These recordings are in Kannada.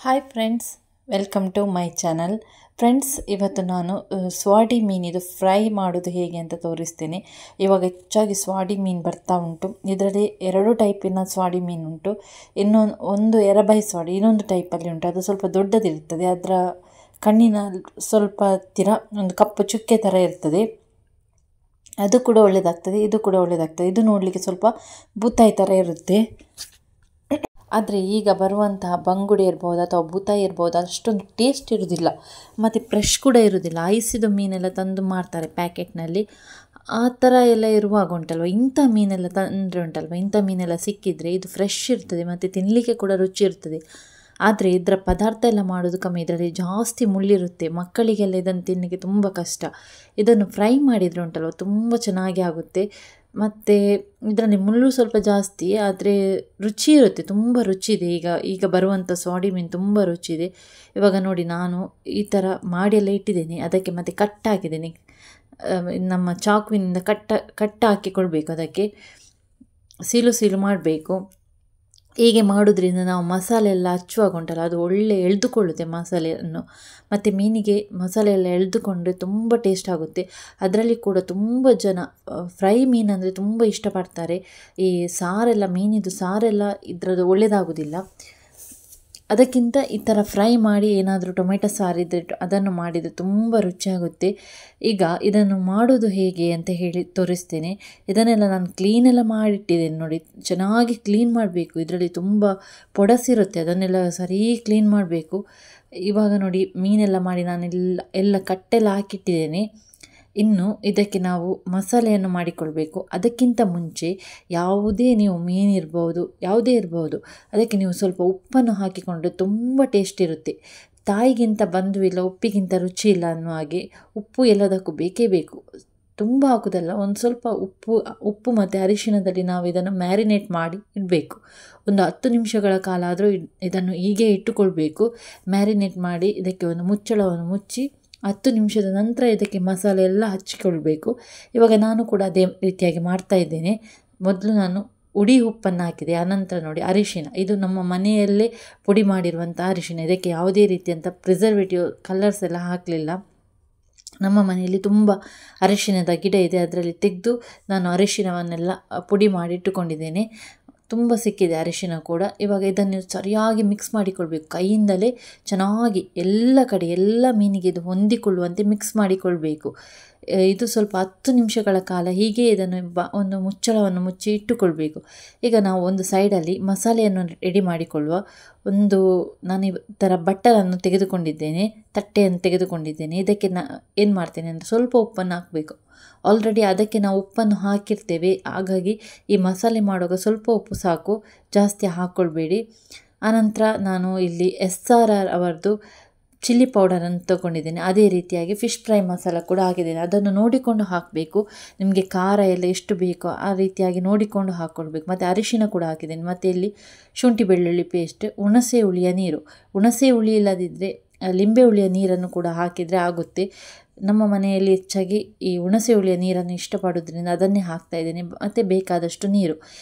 Hi friends, welcome to my channel. Friends, ಇವತ್ತು ನಾನು ಸ್ವಾಡಿ ಮೀನಿದು ಫ್ರೈ ಮಾಡೋದು ಹೇಗೆ ಅಂತ ತೋರಿಸ್ತೀನಿ. ಇವಾಗ ಹೆಚ್ಚಾಗಿ ಸ್ವಾಡಿ ಮೀನು ಬರ್ತಾ ಉಂಟು. ಇದರಲ್ಲಿ 2 ಟೈಪಿನ ಸ್ವಾಡಿ ಮೀನು ಉಂಟು. ಒಂದು ಎರಬೈ ಸ್ವಾಡಿ, ಇನ್ನೊಂದು ಟೈಪಲ್ಲಿ ಉಂಟು. ಅದು ಸ್ವಲ್ಪ ದೊಡ್ಡದಿರ್ತದೆ. ಅದರ ಕಣ್ಣಿನ ಸ್ವಲ್ಪ ಹತ್ತಿರ ಒಂದು ಕಪ್ಪು ಚುಕ್ಕೆ ಥರ ಇರ್ತದೆ. ಅದು ಕೂಡ ಒಳ್ಳೆಯದಾಗ್ತದೆ, ಇದು ಕೂಡ ಒಳ್ಳೆಯದಾಗ್ತದೆ. ಇದು ನೋಡಲಿಕ್ಕೆ ಸ್ವಲ್ಪ ಬೂತಾಯಿ ಥರ ಇರುತ್ತೆ. ಆದರೆ ಈಗ ಬರುವಂತಹ ಬಂಗುಡೆ ಇರ್ಬೋದು ಅಥವಾ ಬೂತಾಯಿ ಇರ್ಬೋದು, ಅಷ್ಟೊಂದು ಟೇಸ್ಟ್ ಇರೋದಿಲ್ಲ ಮತ್ತು ಫ್ರೆಶ್ ಕೂಡ ಇರೋದಿಲ್ಲ. ಐಸಿದು ಮೀನೆಲ್ಲ ತಂದು ಮಾಡ್ತಾರೆ ಪ್ಯಾಕೆಟ್ನಲ್ಲಿ. ಆ ಥರ ಎಲ್ಲ ಇರುವಾಗ ಉಂಟಲ್ವ, ಇಂಥ ಮೀನೆಲ್ಲ ತಂದರೆ ಉಂಟಲ್ವ, ಇಂಥ ಮೀನೆಲ್ಲ ಸಿಕ್ಕಿದರೆ ಇದು ಫ್ರೆಶ್ ಇರ್ತದೆ ಮತ್ತು ತಿನ್ನಲಿಕ್ಕೆ ಕೂಡ ರುಚಿ ಇರ್ತದೆ. ಆದರೆ ಇದರ ಪದಾರ್ಥ ಎಲ್ಲ ಮಾಡೋದು ಕಮ್ಮಿ. ಇದರಲ್ಲಿ ಜಾಸ್ತಿ ಮುಳ್ಳಿರುತ್ತೆ. ಮಕ್ಕಳಿಗೆಲ್ಲ ಇದನ್ನು ತಿನ್ನಲಿಕ್ಕೆ ತುಂಬ ಕಷ್ಟ. ಇದನ್ನು ಫ್ರೈ ಮಾಡಿದರೆ ಉಂಟಲ್ವ ತುಂಬ ಚೆನ್ನಾಗಿ ಆಗುತ್ತೆ. ಮತ್ತು ಇದರಲ್ಲಿ ಮುಳ್ಳು ಸ್ವಲ್ಪ ಜಾಸ್ತಿ, ಆದರೆ ರುಚಿ ಇರುತ್ತೆ, ತುಂಬ ರುಚಿ ಇದೆ. ಈಗ ಬರುವಂಥ ಸ್ವಾಡಿ ಮೀನು ತುಂಬ ರುಚಿ ಇದೆ. ಇವಾಗ ನೋಡಿ, ನಾನು ಈ ಥರ ಮಾಡಿ ಎಲ್ಲ ಇಟ್ಟಿದ್ದೇನೆ. ಅದಕ್ಕೆ ಮತ್ತು ಕಟ್ ಹಾಕಿದ್ದೇನೆ. ನಮ್ಮ ಚಾಕುವಿನಿಂದ ಕಟ್ ಹಾಕಿಕೊಳ್ಬೇಕು. ಅದಕ್ಕೆ ಸೀಲು ಮಾಡಬೇಕು. ಹೀಗೆ ಮಾಡೋದ್ರಿಂದ ನಾವು ಮಸಾಲೆ ಎಲ್ಲ ಹಚ್ಚುವಾಗ ಉಂಟಲ್ಲ, ಅದು ಒಳ್ಳೆ ಎಳೆದುಕೊಳ್ಳುತ್ತೆ ಮಸಾಲೆಯನ್ನು. ಮತ್ತು ಮೀನಿಗೆ ಮಸಾಲೆ ಎಲ್ಲ ಎಳೆದುಕೊಂಡ್ರೆ ತುಂಬ ಟೇಸ್ಟ್ ಆಗುತ್ತೆ. ಅದರಲ್ಲಿ ಕೂಡ ತುಂಬ ಜನ ಫ್ರೈ ಮೀನಂದರೆ ತುಂಬ ಇಷ್ಟಪಡ್ತಾರೆ. ಈ ಸಾರೆಲ್ಲ, ಮೀನಿದು ಸಾರೆಲ್ಲ ಇದರದ್ದು ಒಳ್ಳೆಯದಾಗೋದಿಲ್ಲ. ಅದಕ್ಕಿಂತ ಈ ಥರ ಫ್ರೈ ಮಾಡಿ ಏನಾದರೂ ಟೊಮೆಟೊ ಸಾರಿದ್ರೆ ಅದನ್ನು ಮಾಡಿದರೆ ತುಂಬ ರುಚಿಯಾಗುತ್ತೆ. ಈಗ ಇದನ್ನು ಮಾಡೋದು ಹೇಗೆ ಅಂತ ಹೇಳಿ ತೋರಿಸ್ತೇನೆ. ಇದನ್ನೆಲ್ಲ ನಾನು ಕ್ಲೀನೆಲ್ಲ ಮಾಡಿಟ್ಟಿದ್ದೇನೆ ನೋಡಿ. ಚೆನ್ನಾಗಿ ಕ್ಲೀನ್ ಮಾಡಬೇಕು. ಇದರಲ್ಲಿ ತುಂಬ ಪೊಡಸಿರುತ್ತೆ, ಅದನ್ನೆಲ್ಲ ಸರಿ ಕ್ಲೀನ್ ಮಾಡಬೇಕು. ಇವಾಗ ನೋಡಿ, ಮೀನೆಲ್ಲ ಮಾಡಿ ನಾನು ಎಲ್ಲ ಕಟ್ಟೆಲ್ಲ ಹಾಕಿಟ್ಟಿದ್ದೇನೆ. ಇನ್ನು ಇದಕ್ಕೆ ನಾವು ಮಸಾಲೆಯನ್ನು ಮಾಡಿಕೊಳ್ಬೇಕು. ಅದಕ್ಕಿಂತ ಮುಂಚೆ ಯಾವುದೇ ನೀವು ಮೀನಿರ್ಬೋದು, ಯಾವುದೇ ಇರ್ಬೋದು, ಅದಕ್ಕೆ ನೀವು ಸ್ವಲ್ಪ ಉಪ್ಪನ್ನು ಹಾಕಿಕೊಂಡ್ರೆ ತುಂಬ ಟೇಸ್ಟ್ ಇರುತ್ತೆ. ತಾಯಿಗಿಂತ ಬಂಧುವಿಲ್ಲ, ಉಪ್ಪಿಗಿಂತ ರುಚಿ ಇಲ್ಲ ಅನ್ನೋ ಹಾಗೆ ಉಪ್ಪು ಎಲ್ಲದಕ್ಕೂ ಬೇಕೇ ಬೇಕು. ತುಂಬ ಹಾಕೋದಲ್ಲ, ಒಂದು ಸ್ವಲ್ಪ ಉಪ್ಪು ಮತ್ತು ಅರಿಶಿಣದಲ್ಲಿ ನಾವು ಇದನ್ನು ಮ್ಯಾರಿನೇಟ್ ಮಾಡಿ ಇಡಬೇಕು. ಒಂದು 10 ನಿಮಿಷಗಳ ಕಾಲ ಆದರೂ ಇದನ್ನು ಹೀಗೆ ಇಟ್ಟುಕೊಳ್ಬೇಕು. ಮ್ಯಾರಿನೇಟ್ ಮಾಡಿ ಇದಕ್ಕೆ ಒಂದು ಮುಚ್ಚಳವನ್ನು ಮುಚ್ಚಿ 10 ನಿಮಿಷದ ನಂತರ ಇದಕ್ಕೆ ಮಸಾಲೆ ಎಲ್ಲ ಹಚ್ಚಿಕೊಳ್ಬೇಕು. ಇವಾಗ ನಾನು ಕೂಡ ಅದೇ ರೀತಿಯಾಗಿ ಮಾಡ್ತಾ ಇದ್ದೇನೆ. ಮೊದಲು ನಾನು ಉಡಿ ಉಪ್ಪನ್ನು ಹಾಕಿದೆ. ಆನಂತರ ನೋಡಿ, ಅರಿಶಿಣ, ಇದು ನಮ್ಮ ಮನೆಯಲ್ಲೇ ಪುಡಿ ಮಾಡಿರುವಂಥ ಅರಿಶಿಣ. ಇದಕ್ಕೆ ಯಾವುದೇ ರೀತಿಯಂಥ ಪ್ರಿಸರ್ವೇಟಿವ್ ಕಲರ್ಸ್ ಎಲ್ಲ ಹಾಕಲಿಲ್ಲ. ನಮ್ಮ ಮನೆಯಲ್ಲಿ ತುಂಬ ಅರಿಶಿಣದ ಗಿಡ ಇದೆ. ಅದರಲ್ಲಿ ತೆಗೆದು ನಾನು ಅರಿಶಿಣವನ್ನೆಲ್ಲ ಪುಡಿ ಮಾಡಿ ಇಟ್ಟುಕೊಂಡಿದ್ದೇನೆ. ತುಂಬ ಸಿಕ್ಕಿದೆ ಅರಿಶಿಣ ಕೂಡ. ಇವಾಗ ಇದನ್ನು ಸರಿಯಾಗಿ ಮಿಕ್ಸ್ ಮಾಡಿಕೊಳ್ಬೇಕು. ಕೈಯಿಂದಲೇ ಚೆನ್ನಾಗಿ ಎಲ್ಲ ಕಡೆ, ಎಲ್ಲ ಮೀನಿಗೆ ಇದು ಹೊಂದಿಕೊಳ್ಳುವಂತೆ ಮಿಕ್ಸ್ ಮಾಡಿಕೊಳ್ಬೇಕು. ಇದು ಸ್ವಲ್ಪ 10 ನಿಮಿಷಗಳ ಕಾಲ ಹೀಗೆ ಇದನ್ನು ಒಂದು ಮುಚ್ಚಳವನ್ನು ಮುಚ್ಚಿ ಇಟ್ಟುಕೊಳ್ಬೇಕು. ಈಗ ನಾವು ಒಂದು ಸೈಡಲ್ಲಿ ಮಸಾಲೆಯನ್ನು ರೆಡಿ ಮಾಡಿಕೊಳ್ಳುವ. ನಾನು ಈ ಥರ ಬಟ್ಟಲನ್ನು ತೆಗೆದುಕೊಂಡಿದ್ದೇನೆ, ತಟ್ಟೆಯನ್ನು ತೆಗೆದುಕೊಂಡಿದ್ದೇನೆ. ಇದಕ್ಕೆ ಏನು ಮಾಡ್ತೇನೆ ಅಂದರೆ ಸ್ವಲ್ಪ ಉಪ್ಪನ್ನು ಹಾಕಬೇಕು. ಆಲ್ರೆಡಿ ಅದಕ್ಕೆ ನಾವು ಉಪ್ಪನ್ನು ಹಾಕಿರ್ತೇವೆ. ಹಾಗಾಗಿ ಈ ಮಸಾಲೆ ಮಾಡುವಾಗ ಸ್ವಲ್ಪ ಉಪ್ಪು ಸಾಕು, ಜಾಸ್ತಿ ಹಾಕ್ಕೊಳ್ಬೇಡಿ. ಆನಂತರ ನಾನು ಇಲ್ಲಿ SRR ಅವರದ್ದು ಚಿಲ್ಲಿ ಪೌಡರನ್ನು ತೊಗೊಂಡಿದ್ದೇನೆ. ಅದೇ ರೀತಿಯಾಗಿ ಫಿಶ್ ಫ್ರೈ ಮಸಾಲ ಕೂಡ ಹಾಕಿದ್ದೇನೆ. ಅದನ್ನು ನೋಡಿಕೊಂಡು ಹಾಕಬೇಕು. ನಿಮಗೆ ಖಾರ ಎಲ್ಲ ಎಷ್ಟು ಬೇಕೋ ಆ ರೀತಿಯಾಗಿ ನೋಡಿಕೊಂಡು ಹಾಕ್ಕೊಳ್ಬೇಕು. ಮತ್ತು ಅರಿಶಿಣ ಕೂಡ ಹಾಕಿದ್ದೇನೆ. ಮತ್ತು ಇಲ್ಲಿ ಶುಂಠಿ ಬೆಳ್ಳುಳ್ಳಿ ಪೇಸ್ಟ್, ಹುಣಸೆ ಹುಳಿಯ ನೀರು. ಹುಣಸೆ ಹುಳಿ ಇಲ್ಲದಿದ್ದರೆ ಲಿಂಬೆ ಹುಳಿಯ ನೀರನ್ನು ಕೂಡ ಹಾಕಿದರೆ ಆಗುತ್ತೆ. ನಮ್ಮ ಮನೆಯಲ್ಲಿ ಹೆಚ್ಚಾಗಿ ಈ ಹುಣಸೆ ಹುಳಿಯ ನೀರನ್ನು ಇಷ್ಟಪಡೋದ್ರಿಂದ ಅದನ್ನೇ ಹಾಕ್ತಾ ಇದ್ದೇನೆ. ಮತ್ತು ಬೇಕಾದಷ್ಟು ನೀರು.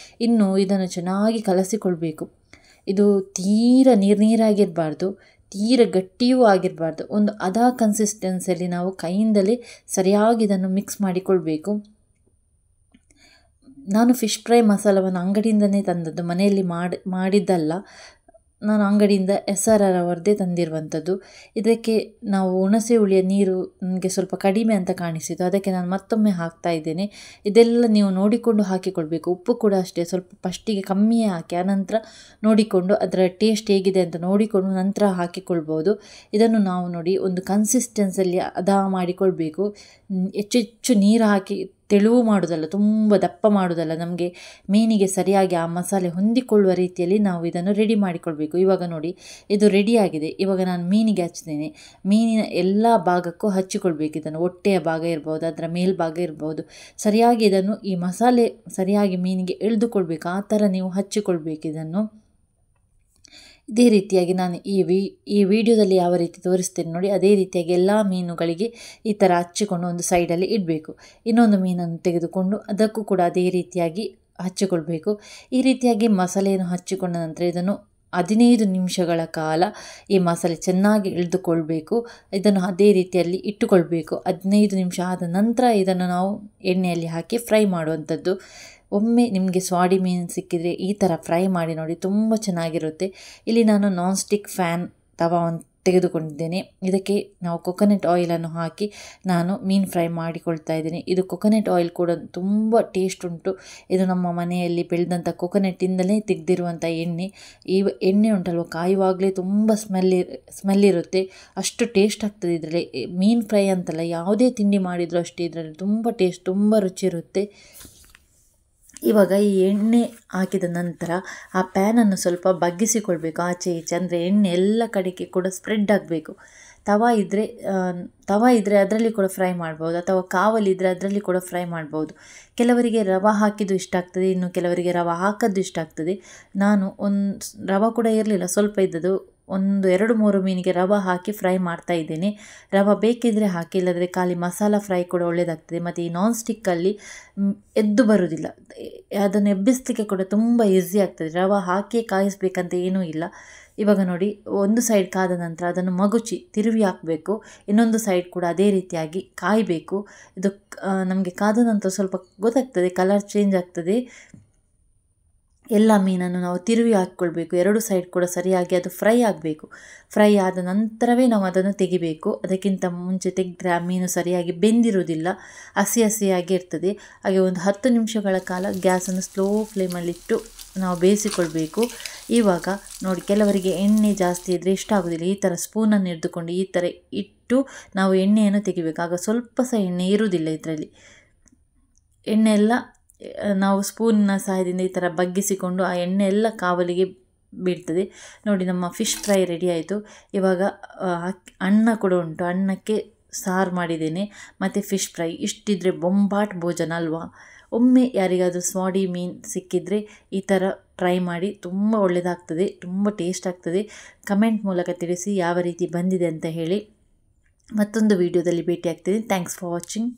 ಇನ್ನು ಇದನ್ನು ಚೆನ್ನಾಗಿ ಕಲಸಿಕೊಳ್ಬೇಕು. ಇದು ತೀರ ನೀರಾಗಿರಬಾರ್ದು, ತೀರ ಗಟ್ಟಿಯೂ ಆಗಿರಬಾರ್ದು. ಒಂದು ಕನ್ಸಿಸ್ಟೆನ್ಸಿಯಲ್ಲಿ ನಾವು ಕೈಯಿಂದಲೇ ಸರಿಯಾಗಿ ಇದನ್ನು ಮಿಕ್ಸ್ ಮಾಡಿಕೊಳ್ಬೇಕು. ನಾನು ಫಿಶ್ ಫ್ರೈ ಮಸಾಲವನ್ನು ಅಂಗಡಿಯಿಂದಲೇ ತಂದದ್ದು, ಮನೆಯಲ್ಲಿ ಮಾಡಿದ್ದಲ್ಲ. ನಾನು ಅಂಗಡಿಯಿಂದ SRR ಅವರದ್ದೇ ತಂದಿರುವಂಥದ್ದು. ಇದಕ್ಕೆ ನಾವು ಹುಣಸೆ ಹುಳಿಯ ನೀರು ನನಗೆ ಸ್ವಲ್ಪ ಕಡಿಮೆ ಅಂತ ಕಾಣಿಸಿತು, ಅದಕ್ಕೆ ನಾನು ಮತ್ತೊಮ್ಮೆ ಹಾಕ್ತಾ ಇದ್ದೇನೆ. ಇದೆಲ್ಲ ನೀವು ನೋಡಿಕೊಂಡು ಹಾಕಿಕೊಳ್ಬೇಕು. ಉಪ್ಪು ಕೂಡ ಅಷ್ಟೇ, ಸ್ವಲ್ಪ ಫಸ್ಟಿಗೆ ಕಮ್ಮಿಯೇ ಹಾಕಿ, ಆನಂತರ ನೋಡಿಕೊಂಡು ಅದರ ಟೇಸ್ಟ್ ಹೇಗಿದೆ ಅಂತ ನೋಡಿಕೊಂಡು ನಂತರ ಹಾಕಿಕೊಳ್ಬೋದು. ಇದನ್ನು ನಾವು ನೋಡಿ ಒಂದು ಕನ್ಸಿಸ್ಟೆನ್ಸಲ್ಲಿ ಮಾಡಿಕೊಳ್ಬೇಕು. ಹೆಚ್ಚು ನೀರು ಹಾಕಿ ತೆಳುವು ಮಾಡೋದಲ್ಲ, ತುಂಬ ದಪ್ಪ ಮಾಡೋದಲ್ಲ. ನಮಗೆ ಮೀನಿಗೆ ಸರಿಯಾಗಿ ಆ ಮಸಾಲೆ ಹೊಂದಿಕೊಳ್ಳುವ ರೀತಿಯಲ್ಲಿ ನಾವು ಇದನ್ನು ರೆಡಿ ಮಾಡಿಕೊಳ್ಬೇಕು. ಇವಾಗ ನೋಡಿ, ಇದು ರೆಡಿಯಾಗಿದೆ. ಇವಾಗ ನಾನು ಮೀನಿಗೆ ಹಚ್ತೇನೆ. ಮೀನಿನ ಎಲ್ಲ ಭಾಗಕ್ಕೂ ಹಚ್ಚಿಕೊಳ್ಬೇಕು. ಇದನ್ನು ಹೊಟ್ಟೆಯ ಭಾಗ ಇರ್ಬೋದು, ಅದರ ಮೇಲ್ಭಾಗ ಇರ್ಬೋದು, ಸರಿಯಾಗಿ ಇದನ್ನು ಈ ಮಸಾಲೆ ಸರಿಯಾಗಿ ಮೀನಿಗೆ ಎಳೆದುಕೊಳ್ಬೇಕು. ಆ ಥರ ನೀವು ಹಚ್ಚಿಕೊಳ್ಬೇಕು ಇದನ್ನು. ಇದೇ ರೀತಿಯಾಗಿ ನಾನು ಈ ವಿಡಿಯೋದಲ್ಲಿ ಯಾವ ರೀತಿ ತೋರಿಸ್ತೇನೆ ನೋಡಿ, ಅದೇ ರೀತಿಯಾಗಿ ಎಲ್ಲ ಮೀನುಗಳಿಗೆ ಈ ಥರ ಹಚ್ಚಿಕೊಂಡು ಒಂದು ಸೈಡಲ್ಲಿ ಇಡಬೇಕು. ಇನ್ನೊಂದು ಮೀನನ್ನು ತೆಗೆದುಕೊಂಡು ಅದಕ್ಕೂ ಕೂಡ ಅದೇ ರೀತಿಯಾಗಿ ಹಚ್ಚಿಕೊಳ್ಬೇಕು. ಈ ರೀತಿಯಾಗಿ ಮಸಾಲೆಯನ್ನು ಹಚ್ಚಿಕೊಂಡ ನಂತರ ಇದನ್ನು 15 ನಿಮಿಷಗಳ ಕಾಲ ಈ ಮಸಾಲೆ ಚೆನ್ನಾಗಿ ಇಳಿದುಕೊಳ್ಬೇಕು. ಇದನ್ನು ಅದೇ ರೀತಿಯಲ್ಲಿ ಇಟ್ಟುಕೊಳ್ಬೇಕು. 15 ನಿಮಿಷ ಆದ ನಂತರ ಇದನ್ನು ನಾವು ಎಣ್ಣೆಯಲ್ಲಿ ಹಾಕಿ ಫ್ರೈ ಮಾಡುವಂಥದ್ದು. ಒಮ್ಮೆ ನಿಮಗೆ ಸ್ವಾಡಿ ಮೀನು ಸಿಕ್ಕಿದರೆ ಈ ಥರ ಫ್ರೈ ಮಾಡಿ ನೋಡಿ, ತುಂಬ ಚೆನ್ನಾಗಿರುತ್ತೆ. ಇಲ್ಲಿ ನಾನು ನಾನ್ ಸ್ಟಿಕ್ ಫ್ಯಾನ್ ತವಾವನ್ನು ತೆಗೆದುಕೊಂಡಿದ್ದೇನೆ. ಇದಕ್ಕೆ ನಾವು ಕೊಕೊನಟ್ ಆಯಿಲನ್ನು ಹಾಕಿ ನಾನು ಮೀನು ಫ್ರೈ ಮಾಡಿಕೊಳ್ತಾ ಇದ್ದೀನಿ. ಇದು ಕೊಕೊನಟ್ ಆಯಿಲ್ ಕೂಡ ತುಂಬ ಟೇಸ್ಟ್ ಉಂಟು. ಇದು ನಮ್ಮ ಮನೆಯಲ್ಲಿ ಬೆಳೆದಂಥ ಕೊಕೊನಟ್ಟಿಂದಲೇ ತೆಗೆದಿರುವಂಥ ಎಣ್ಣೆ. ಈ ಎಣ್ಣೆ ಉಂಟಲ್ವ, ಕಾಯುವಾಗಲೇ ತುಂಬ ಸ್ಮೆಲ್ ಇರುತ್ತೆ, ಅಷ್ಟು ಟೇಸ್ಟ್ ಆಗ್ತದೆ ಇದರಲ್ಲಿ. ಮೀನು ಫ್ರೈ ಅಂತಲ್ಲ, ಯಾವುದೇ ತಿಂಡಿ ಮಾಡಿದರೂ ಅಷ್ಟೇ ಇದರಲ್ಲಿ ತುಂಬ ಟೇಸ್ಟ್, ತುಂಬ ರುಚಿ ಇರುತ್ತೆ. ಇವಾಗ ಈ ಎಣ್ಣೆ ಹಾಕಿದ ನಂತರ ಆ ಪ್ಯಾನನ್ನು ಸ್ವಲ್ಪ ಬಗ್ಗಿಸಿಕೊಳ್ಬೇಕು ಆಚೆ ಈಚೆ, ಅಂದರೆ ಎಣ್ಣೆ ಎಲ್ಲ ಕಡೆಗೆ ಕೂಡ ಸ್ಪ್ರೆಡ್ ಆಗಬೇಕು. ತವ ಇದ್ದರೆ ಅದರಲ್ಲಿ ಕೂಡ ಫ್ರೈ ಮಾಡ್ಬೋದು, ಅಥವಾ ಕಾವಲಿದ್ದರೆ ಅದರಲ್ಲಿ ಕೂಡ ಫ್ರೈ ಮಾಡ್ಬೋದು. ಕೆಲವರಿಗೆ ರವೆ ಹಾಕಿದ್ದು ಇಷ್ಟ ಆಗ್ತದೆ, ಇನ್ನು ಕೆಲವರಿಗೆ ರವೆ ಹಾಕದ್ದು ಇಷ್ಟ ಆಗ್ತದೆ. ನಾನು ರವೆ ಕೂಡ ಇರಲಿಲ್ಲ, ಸ್ವಲ್ಪ ಇದ್ದದ್ದು 1-2-3 ಮೀನಿಗೆ ರವೆ ಹಾಕಿ ಫ್ರೈ ಮಾಡ್ತಾ ಇದ್ದೇನೆ. ರವೆ ಬೇಕಿದ್ದರೆ ಹಾಕಿ, ಇಲ್ಲದ್ರೆ ಖಾಲಿ ಮಸಾಲ ಫ್ರೈ ಕೂಡ ಒಳ್ಳೆಯದಾಗ್ತದೆ. ಮತ್ತು ಈ ನಾನ್ ಸ್ಟಿಕ್ಕಲ್ಲಿ ಎದ್ದು ಬರುವುದಿಲ್ಲ, ಅದನ್ನು ಎಬ್ಬಿಸಲಿಕ್ಕೆ ಕೂಡ ತುಂಬ ಈಸಿ ಆಗ್ತದೆ. ರವೆ ಹಾಕಿ ಕಾಯಿಸಬೇಕಂತ ಏನೂ ಇಲ್ಲ. ಇವಾಗ ನೋಡಿ, ಒಂದು ಸೈಡ್ ಕಾದ ನಂತರ ಅದನ್ನು ಮಗುಚಿ ತಿರುವಿ ಹಾಕಬೇಕು. ಇನ್ನೊಂದು ಸೈಡ್ ಕೂಡ ಅದೇ ರೀತಿಯಾಗಿ ಕಾಯಬೇಕು. ಇದು ನಮಗೆ ಕಾದ ನಂತರ ಸ್ವಲ್ಪ ಗೊತ್ತಾಗ್ತದೆ, ಕಲರ್ ಚೇಂಜ್ ಆಗ್ತದೆ. ಎಲ್ಲ ಮೀನನ್ನು ನಾವು ತಿರುವಿ ಹಾಕ್ಕೊಳ್ಬೇಕು, 2 ಸೈಡ್ ಕೂಡ ಸರಿಯಾಗಿ ಅದು ಫ್ರೈ ಆಗಬೇಕು. ಫ್ರೈ ಆದ ನಂತರವೇ ನಾವು ಅದನ್ನು ತೆಗಿಬೇಕು. ಅದಕ್ಕಿಂತ ಮುಂಚೆ ತೆಗೆದ್ರೆ ಆ ಮೀನು ಸರಿಯಾಗಿ ಬೆಂದಿರುವುದಿಲ್ಲ, ಹಸಿಯಾಗಿ ಇರ್ತದೆ. ಹಾಗೆ ಒಂದು 10 ನಿಮಿಷಗಳ ಕಾಲ ಗ್ಯಾಸನ್ನು ಸ್ಲೋ ಫ್ಲೇಮಲ್ಲಿಟ್ಟು ನಾವು ಬೇಯಿಸಿಕೊಳ್ಬೇಕು. ಇವಾಗ ನೋಡಿ, ಕೆಲವರಿಗೆ ಎಣ್ಣೆ ಜಾಸ್ತಿ ಇದ್ದರೆ ಇಷ್ಟ ಆಗೋದಿಲ್ಲ. ಈ ಥರ ಸ್ಪೂನನ್ನು ಹಿಡಿದುಕೊಂಡು ಈ ಥರ ಇಟ್ಟು ನಾವು ಎಣ್ಣೆಯನ್ನು ತೆಗಿಬೇಕು. ಆಗ ಸ್ವಲ್ಪ ಸಹ ಎಣ್ಣೆ ಇರುವುದಿಲ್ಲ ಇದರಲ್ಲಿ. ಎಣ್ಣೆ ಎಲ್ಲ ನಾವು ಸ್ಪೂನಿನ ಸಹಾಯದಿಂದ ಈ ಥರ ಬಗ್ಗಿಸಿಕೊಂಡು ಆ ಎಣ್ಣೆ ಎಲ್ಲ ಕಾವಲಿಗೆ ಬೀಳ್ತದೆ. ನೋಡಿ, ನಮ್ಮ ಫಿಶ್ ಫ್ರೈ ರೆಡಿ ಆಯಿತು. ಇವಾಗ ಅನ್ನ ಕೂಡ ಉಂಟು, ಅನ್ನಕ್ಕೆ ಸಾರು ಮಾಡಿದ್ದೇನೆ ಮತ್ತು ಫಿಶ್ ಫ್ರೈ. ಇಷ್ಟಿದ್ರೆ ಬೊಂಬಾಟ್ ಭೋಜನ ಅಲ್ವಾ. ಒಮ್ಮೆ ಯಾರಿಗಾದರೂ ಸ್ವಾಡಿ ಮೀನು ಸಿಕ್ಕಿದರೆ ಈ ಥರ ಟ್ರೈ ಮಾಡಿ, ತುಂಬ ಒಳ್ಳೆಯದಾಗ್ತದೆ, ತುಂಬ ಟೇಸ್ಟ್ ಆಗ್ತದೆ. ಕಮೆಂಟ್ ಮೂಲಕ ತಿಳಿಸಿ ಯಾವ ರೀತಿ ಬಂದಿದೆ ಅಂತ ಹೇಳಿ. ಮತ್ತೊಂದು ವಿಡಿಯೋದಲ್ಲಿ ಭೇಟಿ ಆಗ್ತೀನಿ. Thanks for watching.